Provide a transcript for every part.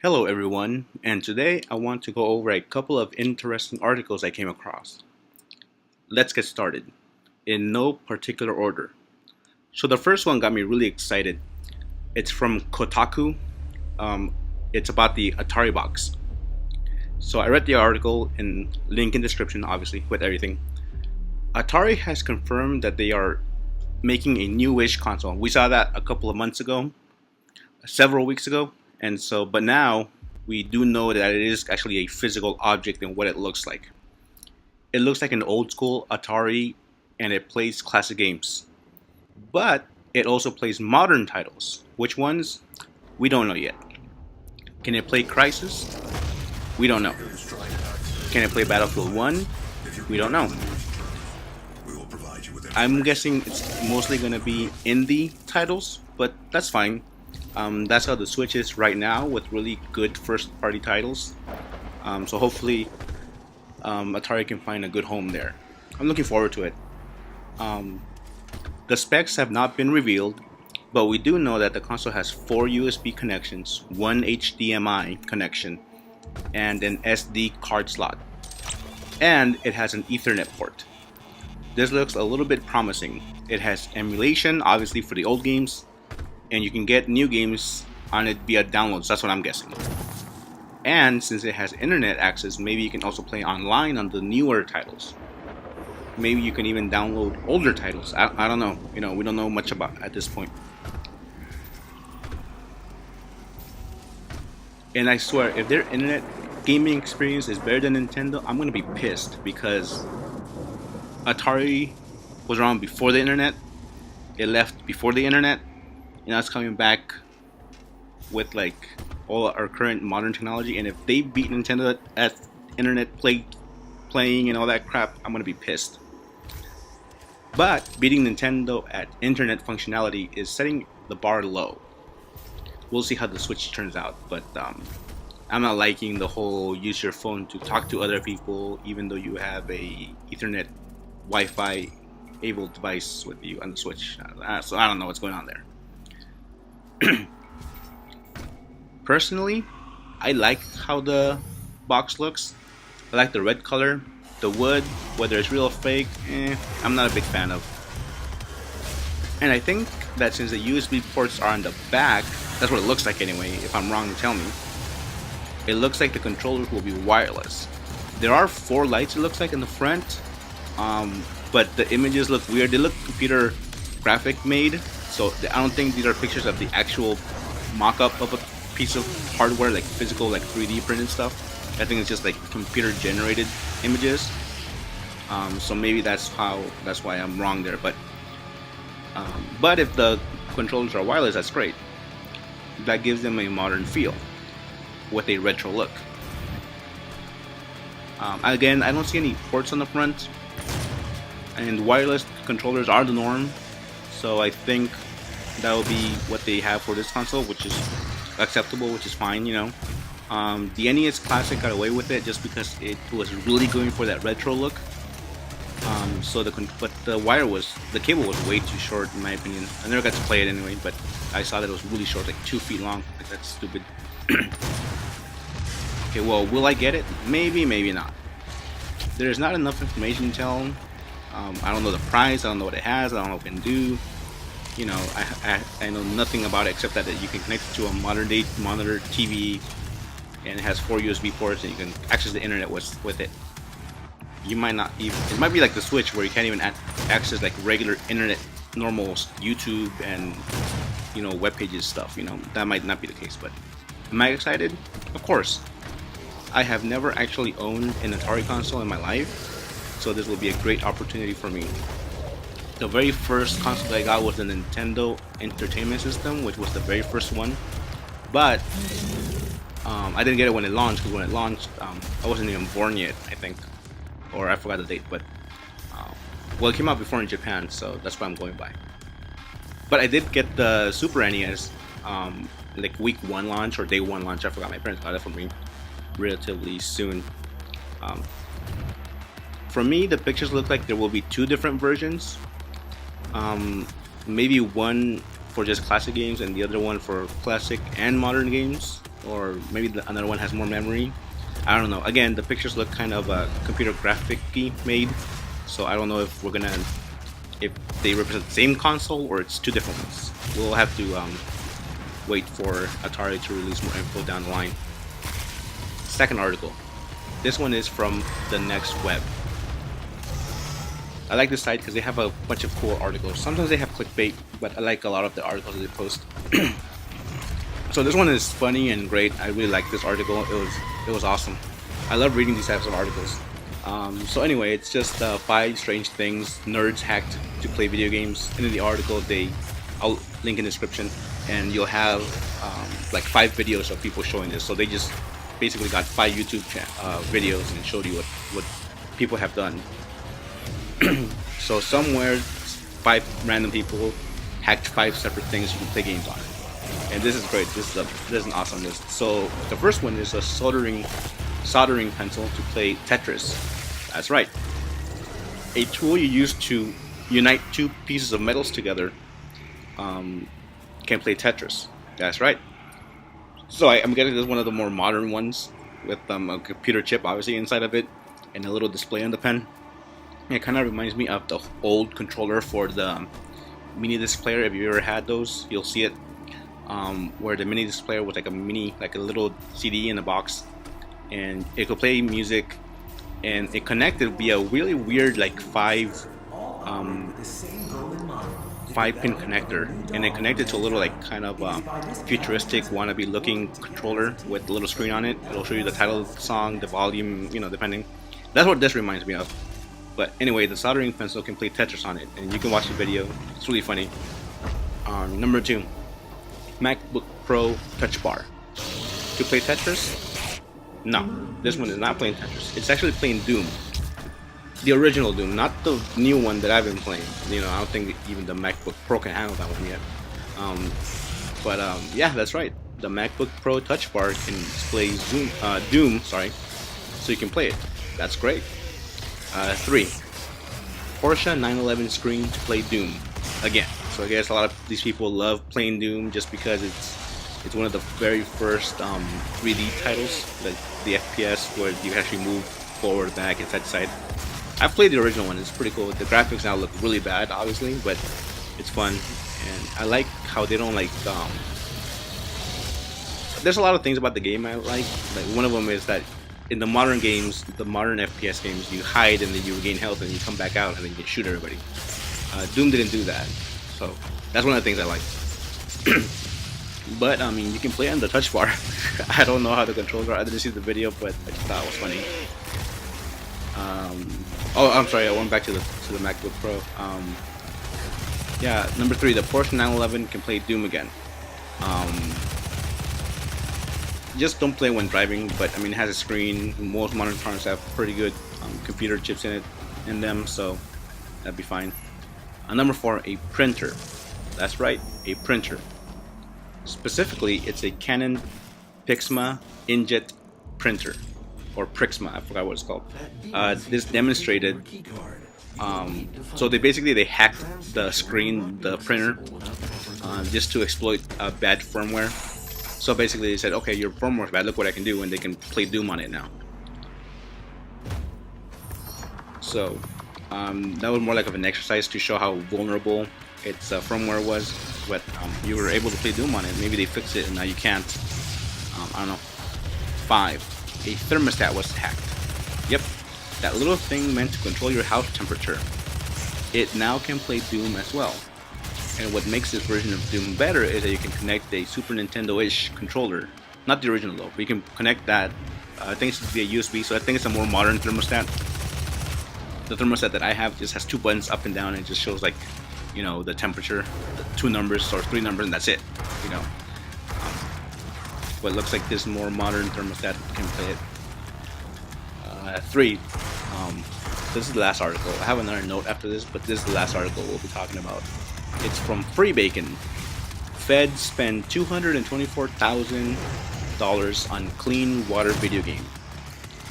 Hello, everyone, and today I want to go over a couple of interesting articles I came across. Let's get started, in no particular order. So, the first one got me really excited. It's from Kotaku. Um, it's about the Atari Box. So, I read the article in link in description, obviously, with everything. Atari has confirmed that they are making a newish console. We saw that a couple of months ago, several weeks ago, and so, but now we do know that it is actually a physical object and what it looks like. It looks like an old school Atari and it plays classic games. But it also plays modern titles. Which ones? We don't know yet. Can it play Crisis? We don't know. Can it play Battlefield 1? We don't know. I'm guessing it's mostly going to be indie titles, but that's fine. That's how the Switch is right now with really good first party titles. So hopefully Atari can find a good home there. I'm looking forward to it. Um, the specs have not been revealed, but we do know that the console has 4 USB connections, 1 HDMI connection, and an SD card slot. And it has an Ethernet port. This looks a little bit promising. It has emulation, obviously, for the old games, and you can get new games on it via downloads. That's what I'm guessing. And since it has internet access, maybe you can also play online on the newer titles. Maybe you can even download older titles. I don't know. We don't know much about at this point. And I swear, if their internet gaming experience is better than Nintendo, I'm gonna be pissed because Atari was around before the internet. It left before the internet, and now it's coming back with like all our current modern technology. And if they beat Nintendo at internet playing and all that crap, I'm gonna be pissed. But beating Nintendo at internet functionality is setting the bar low. We'll see how the Switch turns out, but I'm not liking the whole use your phone to talk to other people, even though you have a Ethernet Wi-Fi able device with you on the Switch. So I don't know what's going on there. Personally, I like how the box looks. I like the red color. The wood, whether it's real or fake, I'm not a big fan of. And I think that since the USB ports are on the back, that's what it looks like anyway. If I'm wrong, tell me. It looks like the controllers will be wireless. There are 4 lights, it looks like, in the front, but the images look weird. They look computer graphic made, so I don't think these are pictures of the actual mock-up of a piece of hardware, like physical, like 3D printed stuff. I think it's just like computer generated images. So maybe that's why I'm wrong there. But if the controllers are wireless, that's great. That gives them a modern feel with a retro look. Again, I don't see any ports on the front, and wireless controllers are the norm. So I think that will be what they have for this console, which is acceptable, which is fine. The NES Classic got away with it just because it was really going for that retro look. But the cable was way too short in my opinion. I never got to play it anyway, but I saw that it was really short, like 2 feet long. Like, that's stupid. Okay, well, will I get it? Maybe, maybe not. There's not enough information to tell. I don't know the price. I don't know what it has. I don't know what it can do. I know nothing about it except that you can connect it to a modern day monitor TV, and it has 4 USB ports, and you can access the internet with it. You might not even, it might be like the Switch where you can't even access like regular internet, normal YouTube and web pages stuff. That might not be the case, but am I excited? Of course. I have never actually owned an Atari console in my life, so this will be a great opportunity for me. The very first console that I got was the Nintendo Entertainment System, which was the very first one, but I didn't get it when it launched, because when it launched, I wasn't even born yet, I think, or I forgot the date, but well, it came out before in Japan, so that's what I'm going by. But I did get the Super NES, like week 1 launch or day 1 launch. I forgot, my parents got it for me relatively soon. For me, the pictures look like there will be 2 different versions. Maybe one for just classic games and the other one for classic and modern games. or maybe another one has more memory. I don't know. Again, the pictures look kind of computer graphic-y made, so I don't know if if they represent the same console or it's two different ones. We'll have to wait for Atari to release more info down the line. Second article. This one is from the Next Web. I like this site because they have a bunch of cool articles. Sometimes they have clickbait, but I like a lot of the articles that they post. So this one is funny and great. I really like this article. It was awesome. I love reading these types of articles. So anyway, it's just 5 strange things nerds hacked to play video games. And in the article, I'll link in the description, and you'll have like 5 videos of people showing this. So they just basically got 5 YouTube videos and showed you what people have done. So somewhere 5 random people hacked 5 separate things you can play games on. And this is great. This is an awesome list. So the first one is a soldering pencil to play Tetris. That's right. A tool you use to unite 2 pieces of metals together can play Tetris. That's right. So I'm getting this one of the more modern ones with a computer chip obviously inside of it and a little display on the pen. It kind of reminds me of the old controller for the mini disc player. If you ever had those, you'll see it, where the mini disc player was like a little CD in a box, and it could play music, and it connected via a really weird like 5-pin connector, and it connected to a little like kind of futuristic wannabe looking controller with a little screen on it. It'll show you the title of the song, the volume, depending. That's what this reminds me of. But anyway, the soldering pencil can play Tetris on it, and you can watch the video. It's really funny. Number 2, MacBook Pro Touch Bar. To play Tetris? No, this one is not playing Tetris. It's actually playing Doom. The original Doom, not the new one that I've been playing. I don't think even the MacBook Pro can handle that one yet. Yeah, that's right. The MacBook Pro Touch Bar can play Doom, so you can play it. That's great. 3, Porsche 911 screen to play Doom again. So I guess a lot of these people love playing Doom just because it's one of the very first 3D titles, like the FPS where you actually move forward, back, and side to side. I've played the original one. It's pretty cool. The graphics now look really bad, obviously, but it's fun, and I like how they don't like. There's a lot of things about the game I like. Like one of them is that in the modern games, the modern FPS games, you hide and then you regain health and you come back out and then you can shoot everybody. Doom didn't do that, so that's one of the things I like. But I mean, you can play on the touch bar. I don't know how the controls are. I didn't see the video, but I just thought it was funny. Oh, I'm sorry. I went back to the MacBook Pro. Yeah, number 3, the Porsche 911 can play Doom again. Just don't play when driving, but I mean, it has a screen. Most modern cars have pretty good computer chips in them, so that'd be fine. Number 4, a printer. That's right, a printer. Specifically, it's a Canon Pixma inkjet printer, or Prixma, I forgot what it's called. This demonstrated. So they hacked the screen, the printer, just to exploit bad firmware. So basically they said, okay, your firmware's bad, look what I can do, and they can play Doom on it now. So that was more like of an exercise to show how vulnerable its firmware was, but you were able to play Doom on it. Maybe they fixed it and now you can't. I don't know. 5, a thermostat was hacked. Yep, that little thing meant to control your house temperature. It now can play Doom as well. And what makes this version of Doom better is that you can connect a Super Nintendo-ish controller. Not the original though, but you can connect that. I think it's via USB, so I think it's a more modern thermostat. The thermostat that I have just has 2 buttons up and down, and it just shows like, the temperature, the 2 numbers or 3 numbers, and that's it. But it looks like this more modern thermostat can play it. 3. This is the last article. I have another note after this, but this is the last article we'll be talking about. It's from Free Bacon. Feds spend $224,000 on clean water video game.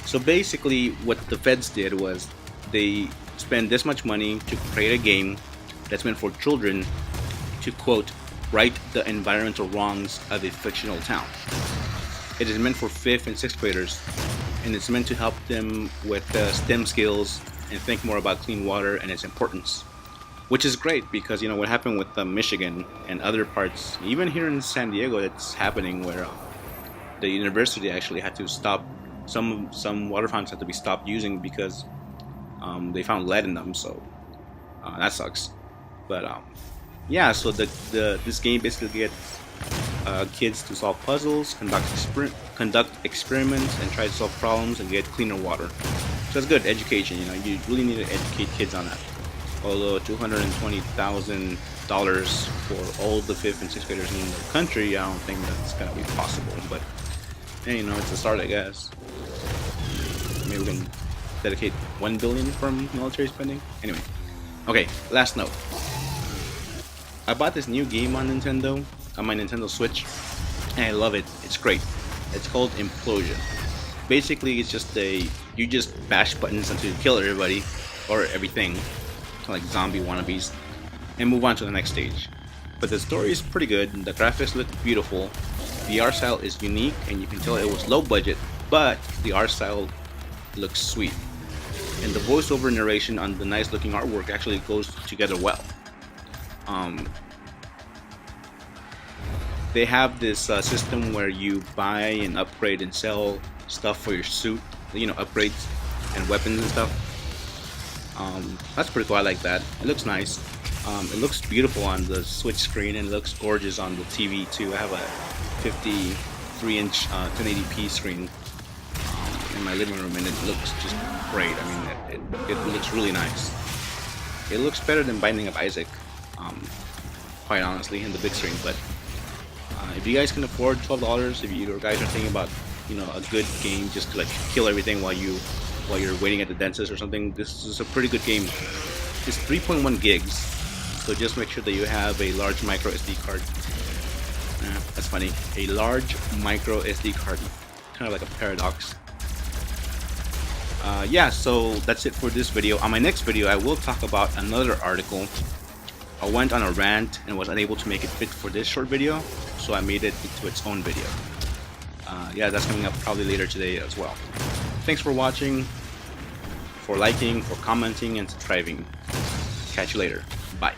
So basically, what the feds did was they spend this much money to create a game that's meant for children to, quote, right the environmental wrongs of a fictional town. It is meant for 5th and 6th graders, and it's meant to help them with STEM skills and think more about clean water and its importance. Which is great because what happened with Michigan and other parts, even here in San Diego, it's happening where the university actually had to stop some water fountains had to be stopped using because they found lead in them. So that sucks. But yeah, so this game basically gets kids to solve puzzles, conduct experiments, and try to solve problems and get cleaner water. So it's good education. You really need to educate kids on that. Although $220,000 for all the 5th and 6th graders in the country, I don't think that's gonna be possible. But hey, it's a start, I guess. Maybe we can dedicate $1 billion from military spending. Anyway, okay. Last note. I bought this new game on Nintendo, on my Nintendo Switch, and I love it. It's great. It's called Implosion. Basically, it's just you just bash buttons until you kill everybody or everything, like zombie wannabes, and move on to the next stage. But the story is pretty good, the graphics look beautiful, the art style is unique, and you can tell it was low budget, but the art style looks sweet. And the voiceover narration on the nice looking artwork actually goes together well. They have this system where you buy and upgrade and sell stuff for your suit, upgrades and weapons and stuff. That's pretty cool. I like that. It looks nice. It looks beautiful on the Switch screen, and it looks gorgeous on the TV too. I have a 53-inch 1080p screen in my living room, and it looks just great. I mean, it looks really nice. It looks better than Binding of Isaac, quite honestly, in the big screen. But if you guys can afford $12, if you guys are thinking about a good game just to like kill everything while you're waiting at the dentist or something, this is a pretty good game. It's 3.1 gigs, so just make sure that you have a large micro SD card. That's funny. A large micro SD card, kind of like a paradox. Yeah, so that's it for this video. On my next video, I will talk about another article. I went on a rant and was unable to make it fit for this short video, so I made it into its own video. Yeah, that's coming up probably later today as well. Thanks for watching, for liking, for commenting, and subscribing. Catch you later. Bye.